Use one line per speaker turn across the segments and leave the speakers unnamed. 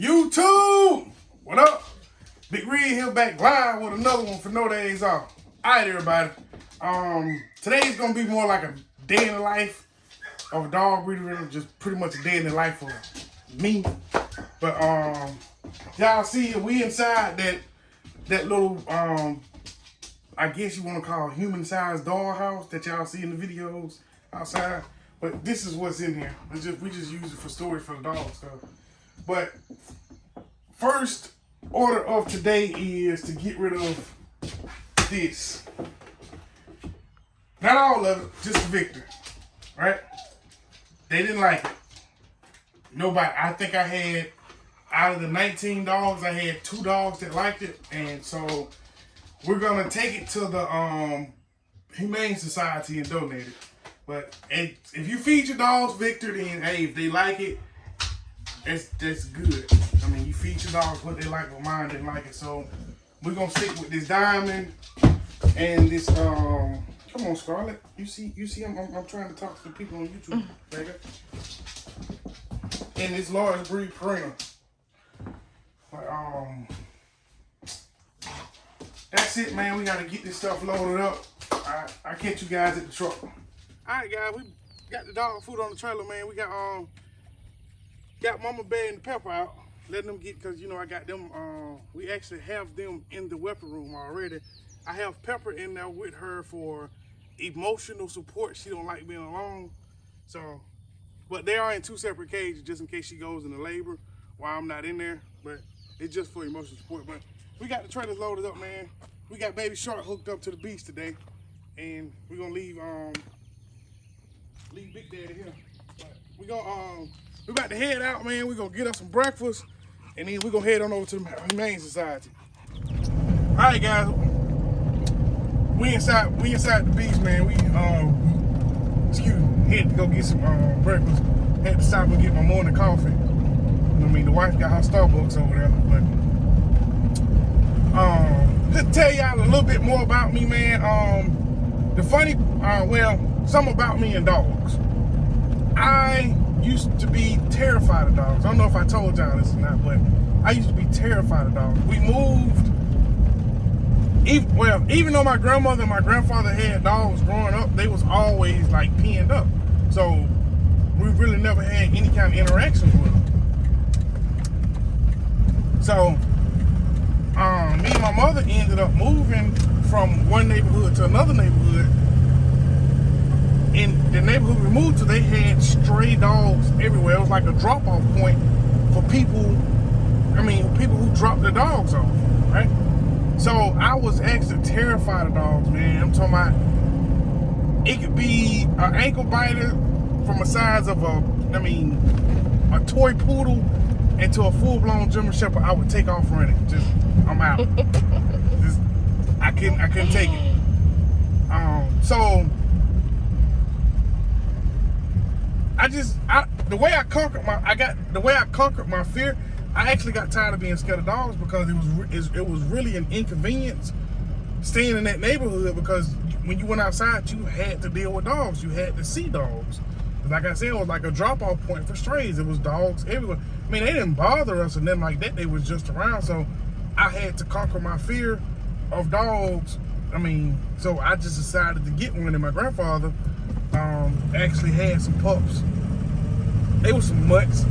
YouTube, what up? Big Red here back live with another one for No Days Off. All right, everybody. Today's gonna be more like a day in the life of a dog breeder, just pretty much a day in the life of me. But y'all see, we inside that little I guess you want to call human-sized dog house that y'all see in the videos outside. But this is what's in here. We just use it for storage for the dog stuff. But first order of today is to get rid of this. Not all of it, just Victor. Right? They didn't like it. Nobody. I think I had, out of the 19 dogs, I had 2 dogs that liked it. And so we're gonna take it to the Humane Society and donate it. But if you feed your dogs Victor, then hey, if they like it, that's good. I mean, you feed your dogs what they like, but mine didn't like it. So we're gonna stick with this Diamond and this come on, Scarlett. You see I'm trying to talk to the people on YouTube, baby. And this large breed Purina. But that's it, man. We gotta get this stuff loaded up. I'll catch you guys at the truck. Alright guys, we got the dog food on the trailer, man. We got Mama Bear and the Pepper out. Letting them get, cause you know I got them, we actually have them in the weapon room already. I have Pepper in there with her for emotional support. She don't like being alone. So, but they are in 2 separate cages just in case she goes into labor while I'm not in there. But it's just for emotional support. But we got the trailers loaded up, man. We got Baby Shark hooked up to the beach today. And we're gonna leave Big Daddy here. But we about to head out, man. We're gonna get us some breakfast and then we're gonna head on over to the Humane Society. Alright guys. We inside the beach, man. We had to go get some breakfast. Had to stop and get my morning coffee. I mean, the wife got her Starbucks over there. But just tell y'all a little bit more about me, man. The funny, some about me and dogs. I used to be terrified of dogs. I don't know if I told y'all this or not, but I used to be terrified of dogs. We moved, even though my grandmother and my grandfather had dogs growing up, they was always like penned up. So we really never had any kind of interactions with them. So me and my mother ended up moving from one neighborhood to another neighborhood. In the neighborhood we moved to, they had stray dogs everywhere. It was like a drop-off point for people who dropped their dogs off, right? So I was actually terrified of dogs, man. I'm talking about, it could be an ankle biter from the size of a toy poodle into a full-blown German Shepherd. I would take off running. I'm out. I couldn't take it. So the way I conquered my fear, I actually got tired of being scared of dogs because it was really an inconvenience staying in that neighborhood, because when you went outside, you had to deal with dogs. You had to see dogs. Like I said, it was like a drop-off point for strays. It was dogs everywhere. I mean, they didn't bother us or nothing like that. They was just around. So I had to conquer my fear of dogs. So I just decided to get one, and my grandfather actually had some pups. They were some mutts,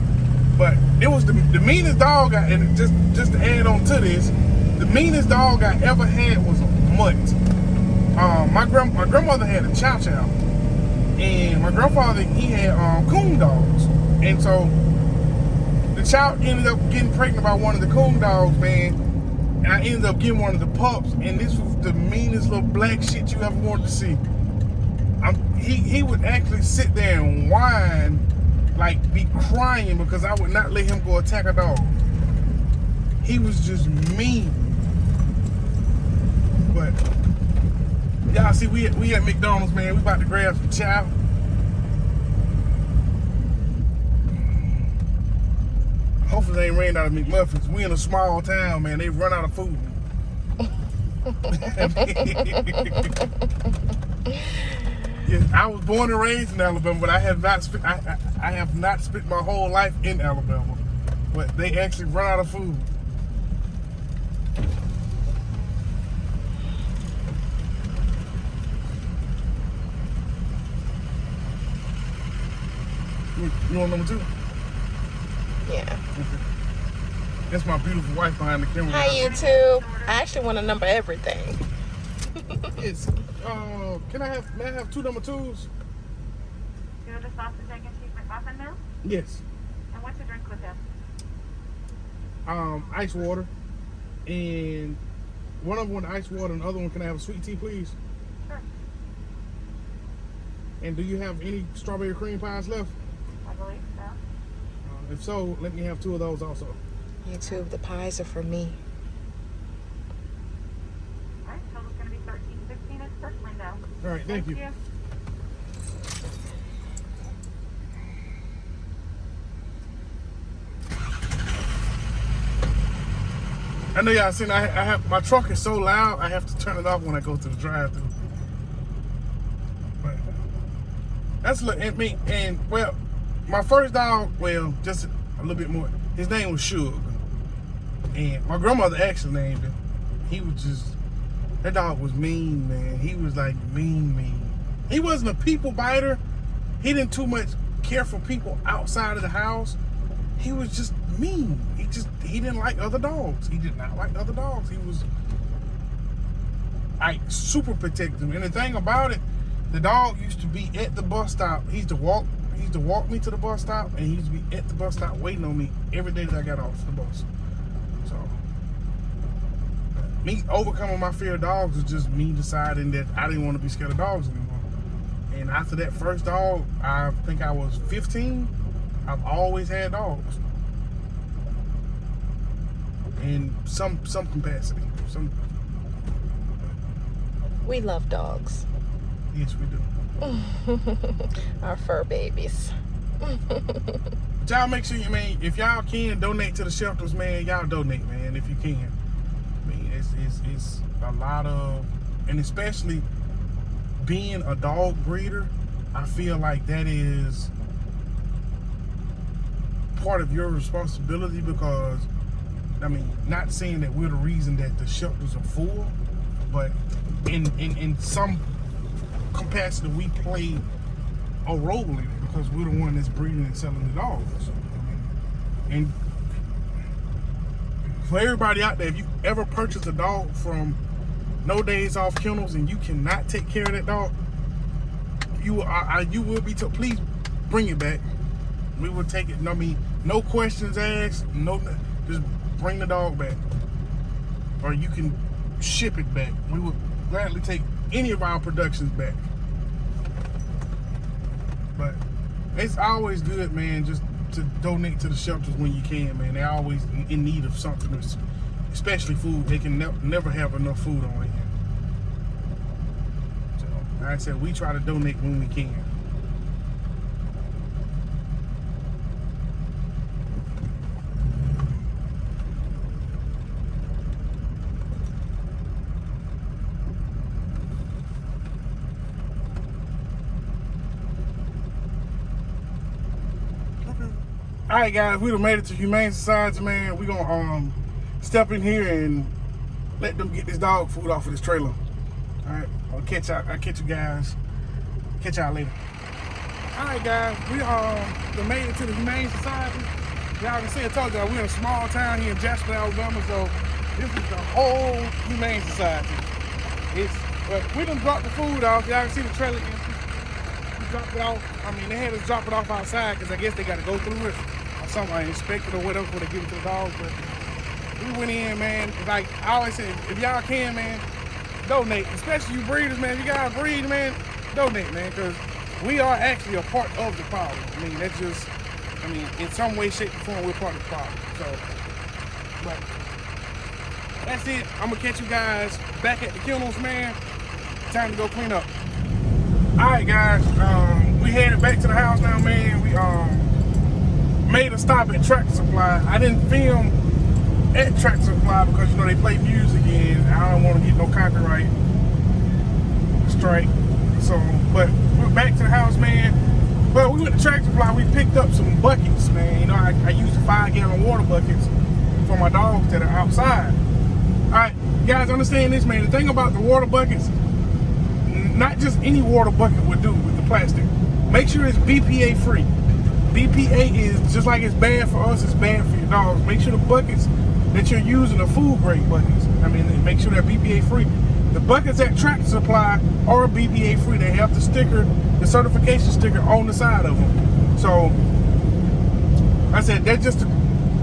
but it was the meanest dog and just to add on to this, the meanest dog I ever had was a mutt. My grandmother had a chow chow, and my grandfather, he had coon dogs. And so the chow ended up getting pregnant by one of the coon dogs, man, and I ended up getting one of the pups, and this was the meanest little black shit you ever wanted to see. He would actually sit there and whine, like be crying, because I would not let him go attack a dog. He was just mean. But y'all see, we at McDonald's, man. We about to grab some chow. Hopefully they ain't ran out of McMuffins. We in a small town, man. They run out of food. Yeah, I was born and raised in Alabama, but I have not spent my whole life in Alabama. but they actually run out of food. You want number 2?
Yeah.
Okay. That's my beautiful wife behind the camera.
Hi, YouTube. I actually want to number everything.
Yes. May I have 2 number 2s?
Do the sausage, egg, and cheese McMuffin now?
Yes.
And what's your drink with them?
Ice water. And one of them want ice water and the other one, can I have a sweet tea, please?
Sure.
And do you have any strawberry cream pies left?
I believe so.
If so, let me have 2 of those also.
YouTube, the pies are for me.
All right, total's going to be $13.15 at the first window.
All right, thank you. I know y'all seen I have my truck is so loud I have to turn it off when I go to the drive-thru. But that's well, my first dog, well, just a little bit more. His name was Sugar, and my grandmother actually named him. He was just, that dog was mean, man. He was like mean. He wasn't a people biter. He didn't too much care for people outside of the house. He was just mean. He didn't like other dogs. He did not like other dogs. He was like super protective. And the thing about it, the dog used to be at the bus stop. He used to walk me to the bus stop, and he used to be at the bus stop waiting on me every day that I got off the bus. So me overcoming my fear of dogs was just me deciding that I didn't want to be scared of dogs anymore. And after that first dog, I think I was 15, I've always had dogs. In some capacity.
We love dogs.
Yes, we do.
Our fur babies.
But y'all make sure if y'all can donate to the shelters, man, y'all donate, man, if you can. I mean, it's a lot of, and especially being a dog breeder, I feel like that is part of your responsibility, because I mean, not saying that we're the reason that the shelters are full, but in some capacity we play a role in it, because we're the one that's breeding and selling the dogs. And for everybody out there, if you ever purchase a dog from No Days Off Kennels and you cannot take care of that dog, you will be told, please bring it back. We will take it. I mean, no questions asked. No, just bring the dog back, or you can ship it back. We will gladly take any of our productions back. But it's always good, man, just to donate to the shelters when you can, man. They're always in need of something, especially food. They can never have enough food on hand. So, like I said, we try to donate when we can. All right, guys, we done made it to Humane Society, man. We gonna step in here and let them get this dog food off of this trailer. All right, I'll catch you guys. Catch y'all later. All right, guys, we done made it to the Humane Society. Y'all can see, I told y'all we're in a small town here in Jasper, Alabama, so this is the whole Humane Society. But we done dropped the food off. Y'all can see the trailer empty. We dropped it off. I mean, they had us drop it off outside because I guess they got to go through it. Something I inspected or whatever before they give it to the dogs. But we went in, man. Like I always say, if y'all can, man, donate. Especially you breeders, man. If you gotta breed, man, donate, man, because we are actually a part of the problem. I mean, that's just, in some way, shape, or form, we're part of the problem. So, but that's it. I'm gonna catch you guys back at the kennels, man. Time to go clean up. All right, guys. We headed back to the house now, man. We made a stop at Tractor Supply. I didn't film at Tractor Supply because, they play music and I don't want to get no copyright strike. So, but we're back to the house, man. But we went to Tractor Supply. We picked up some buckets, man. I used a 5-gallon 5-gallon water buckets for my dogs that are outside. All right, guys, understand this, man. The thing about the water buckets, not just any water bucket would do with the plastic. Make sure it's BPA free. BPA is just like it's bad for us, it's bad for your dogs. Make sure the buckets that you're using are food grade buckets. I mean, make sure they're BPA free. The buckets at Tractor Supply are BPA free. They have the sticker, the certification sticker on the side of them. So, like I said, that's just a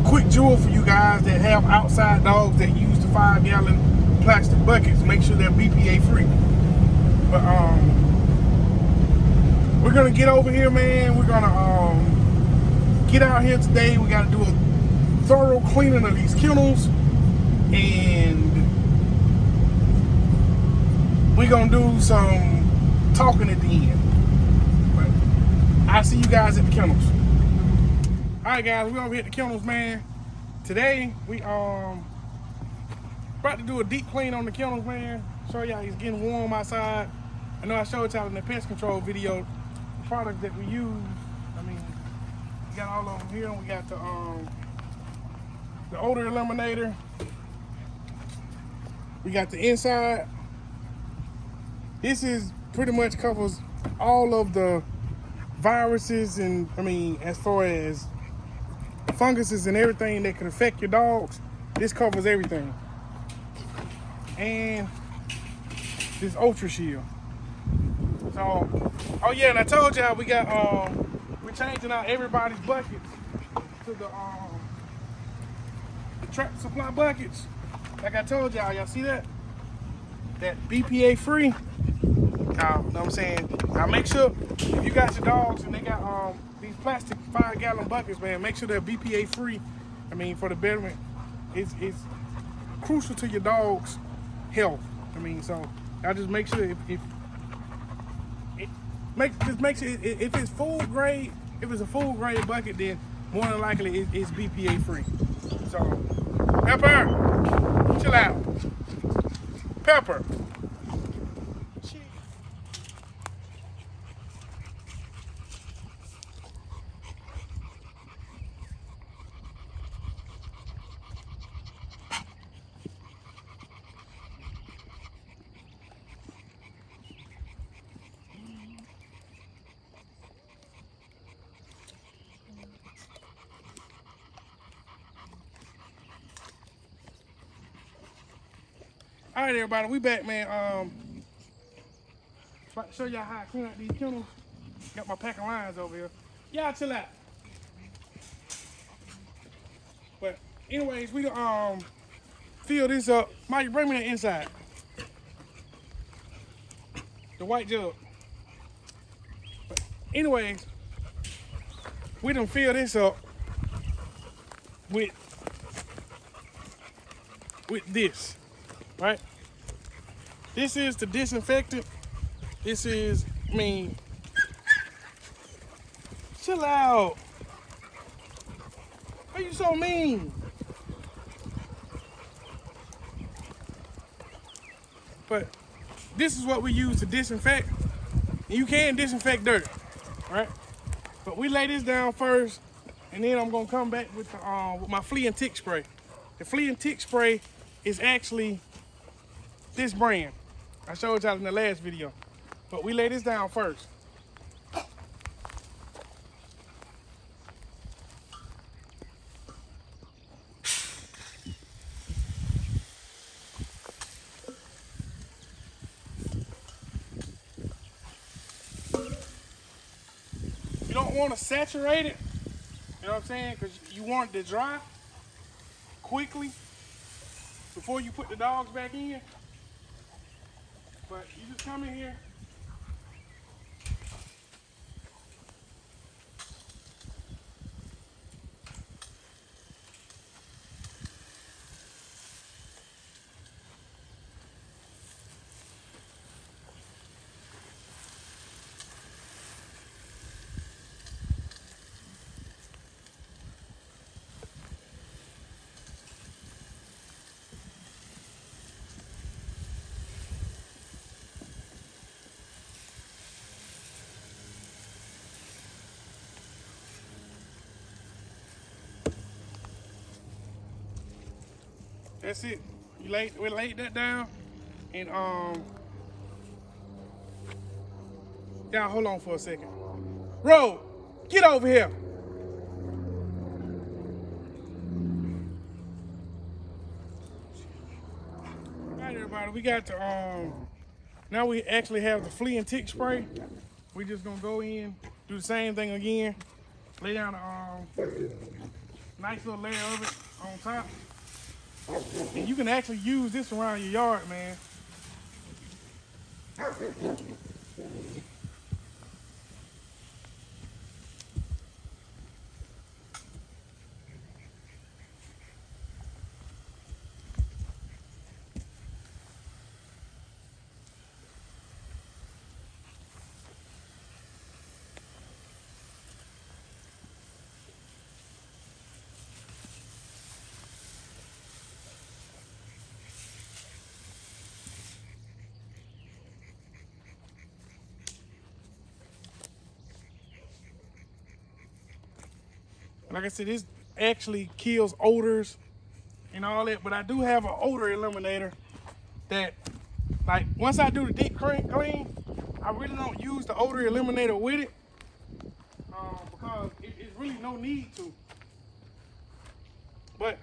quick jewel for you guys that have outside dogs that use the 5-gallon plastic buckets. Make sure they're BPA free. But we're gonna get over here, man. We're gonna get out here today. We gotta do a thorough cleaning of these kennels, and we're gonna do some talking at the end. But I'll see you guys at the kennels. All right, guys, we're over here at the kennels, man. Today we about to do a deep clean on the kennels, man. Show y'all it's getting warm outside. I know I showed y'all in the pest control video the product that we use. I mean, we got all of them here. We got the odor eliminator. We got the inside. This is pretty much covers all of the viruses, and I mean, as far as funguses and everything that can affect your dogs, this covers everything. And this Ultra Shield. So, oh yeah, and I told y'all we got we're changing out everybody's buckets to the Tractor Supply buckets. Like I told y'all see that? That BPA free. Know what I'm saying? Now make sure if you got your dogs and they got these plastic 5-gallon buckets, man, make sure they're BPA free. I mean, for the betterment, it's crucial to your dog's health. I mean, so I just make sure just make sure if it's full grade, if it's a full grade bucket, then more than likely it's BPA free. So, Pepper, chill out. Pepper. All right, everybody, we back, man. About to show y'all how I clean out these kennels. Got my pack of lines over here. Y'all chill out. But anyways, we fill this up. Mike, bring me the inside. The white jug. But anyways, we done fill this up with this, right? This is the disinfectant. This is, I mean, chill out. Why you so mean? But this is what we use to disinfect. And you can disinfect dirt, right? But we lay this down first, and then I'm gonna come back with my flea and tick spray. The flea and tick spray is actually this brand. I showed y'all in the last video. But we lay this down first. You don't want to saturate it, you know what I'm saying? Because you want it to dry quickly before you put the dogs back in. But you just come in here. That's it. We laid that down, and y'all hold on for a second. Ro, get over here. All right, everybody, we got to now we actually have the flea and tick spray. We just gonna go in, do the same thing again, lay down a nice little layer of it on top. And you can actually use this around your yard, man. Like I said, this actually kills odors and all that, but I do have an odor eliminator that, like, once I do the deep clean, I really don't use the odor eliminator with it because it's really no need to. But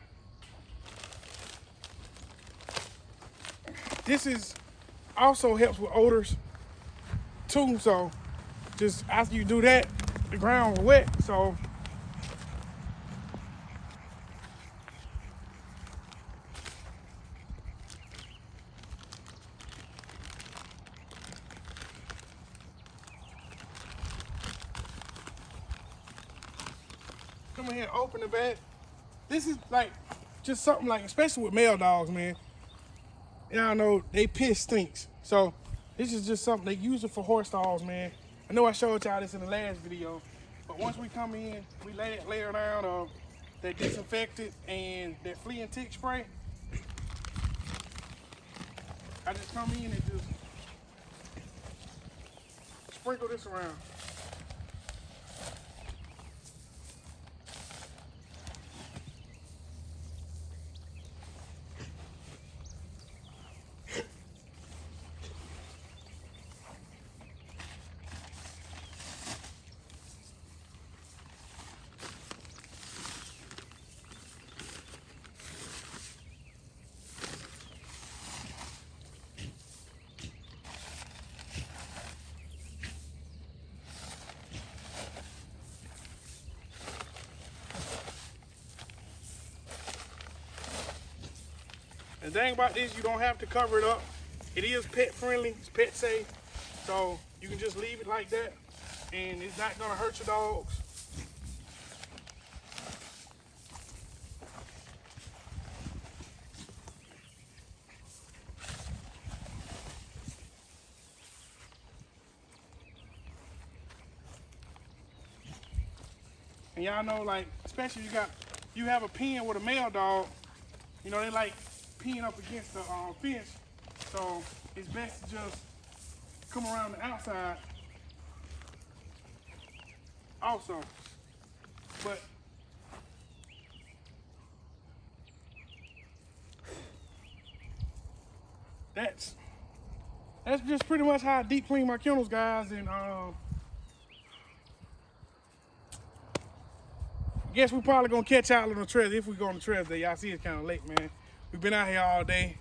this is also helps with odors too. So just after you do that, the ground is wet. So come in here, open the bag. This is like just something like, especially with male dogs, man. Y'all know they piss stinks. So this is just something they use it for horse stalls, man. I know I showed y'all this in the last video, but once we come in, we lay that layer down of that disinfectant and that flea and tick spray. I just come in and just sprinkle this around. And the thing about this, you don't have to cover it up. It is pet friendly, it's pet safe. So you can just leave it like that and it's not gonna hurt your dogs. And y'all know, like, especially you have a pen with a male dog, you know, they like peeing up against the fence. So it's best to just come around the outside also. But that's just pretty much how I deep clean my kennels, guys. And I guess we're probably gonna catch y'all on the trails if we go on the trails today. Y'all see it's kind of late, man. We've been out here all day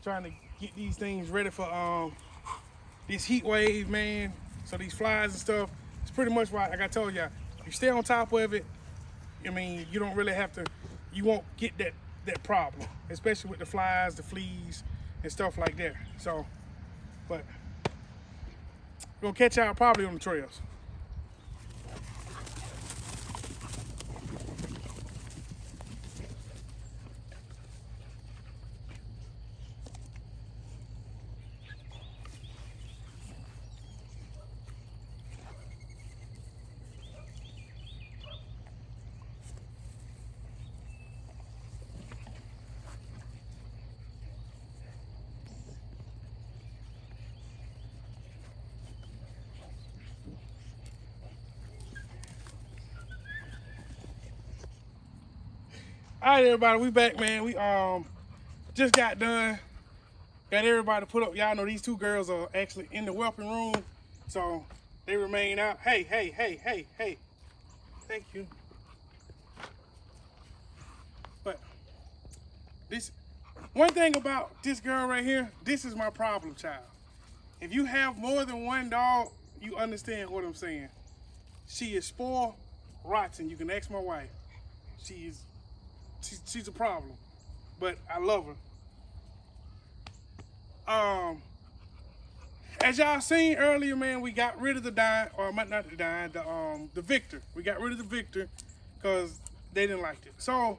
trying to get these things ready for this heat wave, man. So these flies and stuff, it's pretty much why, like I told y'all, you stay on top of it, I mean, you don't really have to, you won't get that problem, especially with the flies, the fleas, and stuff like that. So, but we're gonna catch y'all probably on the trails. All right, everybody, we back, man. We just got done. Got everybody put up. Y'all know these two girls are actually in the whelping room, so they remain out. Hey. Thank you. But this one thing about this girl right here, this is my problem child. If you have more than one dog, you understand what I'm saying. She is spoiled rotten. You can ask my wife. She's a problem, but I love her. As y'all seen earlier, man, we got rid of the Victor. We got rid of the Victor because they didn't like it. So,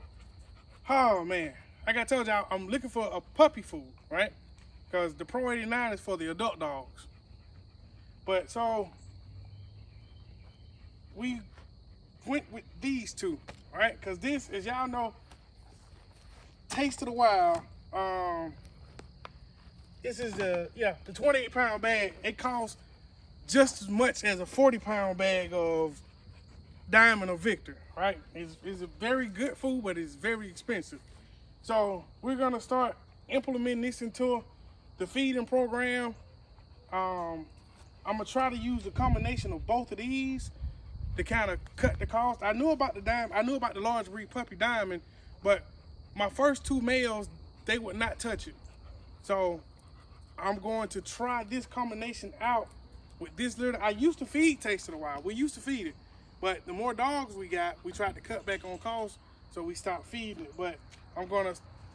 oh man, like I told y'all, I'm looking for a puppy food, right? Because the Pro 89 is for the adult dogs. But so we went with these two, right? Because this, as y'all know, Taste of the Wild. This is the 28-pound bag. It costs just as much as a 40-pound bag of Diamond or Victor, right? It's a very good food, but it's very expensive. So we're gonna start implementing this into the feeding program. I'm gonna try to use a combination of both of these to kind of cut the cost. I knew about the Diamond, I knew about the large breed puppy Diamond, but my first two males, they would not touch it. So I'm going to try this combination out with this litter. I used to feed Taste of the Wild. We used to feed it, but the more dogs we got, we tried to cut back on costs, so we stopped feeding it. But I'm gonna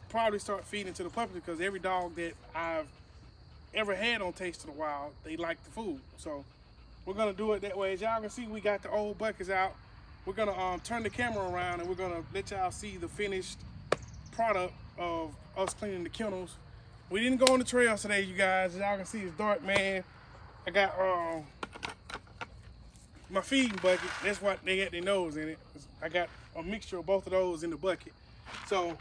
probably start feeding to the puppies because every dog that I've ever had on Taste of the Wild, they like the food. So we're gonna do it that way. As y'all can see, we got the old buckets out. We're gonna turn the camera around and we're gonna let y'all see the finished product of us cleaning the kennels. We didn't go on the trails today, you guys. As y'all can see, it's dark, man. I got my feeding bucket. That's what they got their nose in it. I got a mixture of both of those in the bucket. So,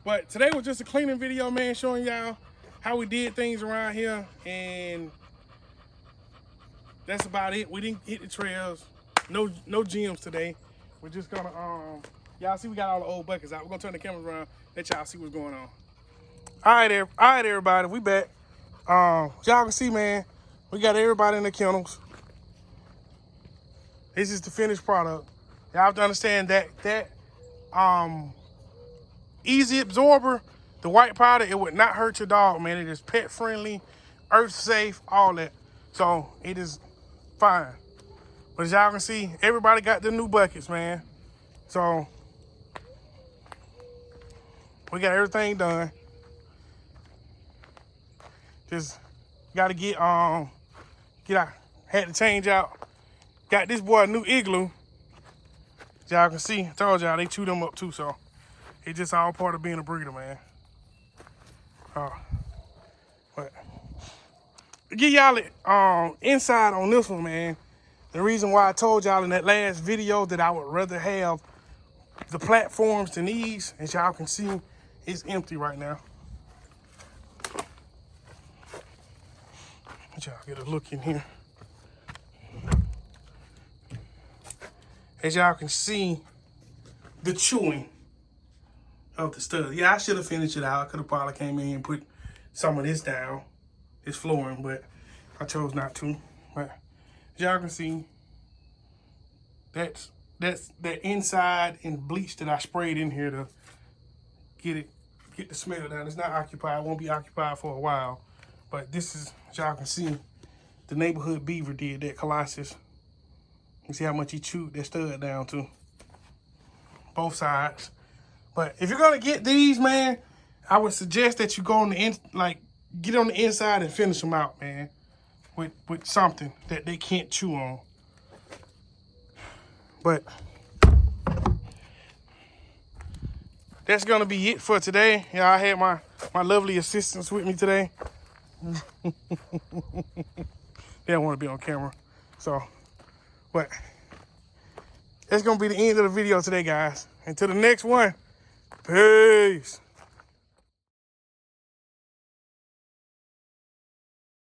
but today was just a cleaning video, man, showing y'all how we did things around here, and that's about it. We didn't hit the trails. No gyms today. We're just gonna y'all see we got all the old buckets out. We're gonna turn the cameras around, let y'all see what's going on. All right, everybody, we back. Y'all can see, man, we got everybody in the kennels. This is the finished product. Y'all have to understand that easy absorber, the white powder, it would not hurt your dog, man. It is pet friendly, earth safe, all that. So it is fine. But as y'all can see, everybody got the new buckets, man. So we got everything done. Just gotta get out. Had to change out. Got this boy a new igloo. As y'all can see, I told y'all they chewed them up too, so it's just all part of being a breeder, man. But give y'all insight on this one, man. The reason why I told y'all in that last video that I would rather have the platforms than these, as y'all can see, it's empty right now. Let y'all get a look in here. As y'all can see, the chewing of the stud. Yeah, I should have finished it out. I could have probably came in and put some of this down, this flooring, but I chose not to. But as y'all can see, that's that inside and bleach that I sprayed in here to get the smell down. It's not occupied. It won't be occupied for a while. But this is, as y'all can see, the neighborhood beaver did that, Colossus. You see how much he chewed that stud down too. Both sides. But if you're gonna get these, man, I would suggest that you go on the get on the inside and finish them out, man, with something that they can't chew on. But that's gonna be it for today. Yeah, I had my lovely assistants with me today. They don't want to be on camera, so. But that's gonna be the end of the video today, guys. Until the next one, peace.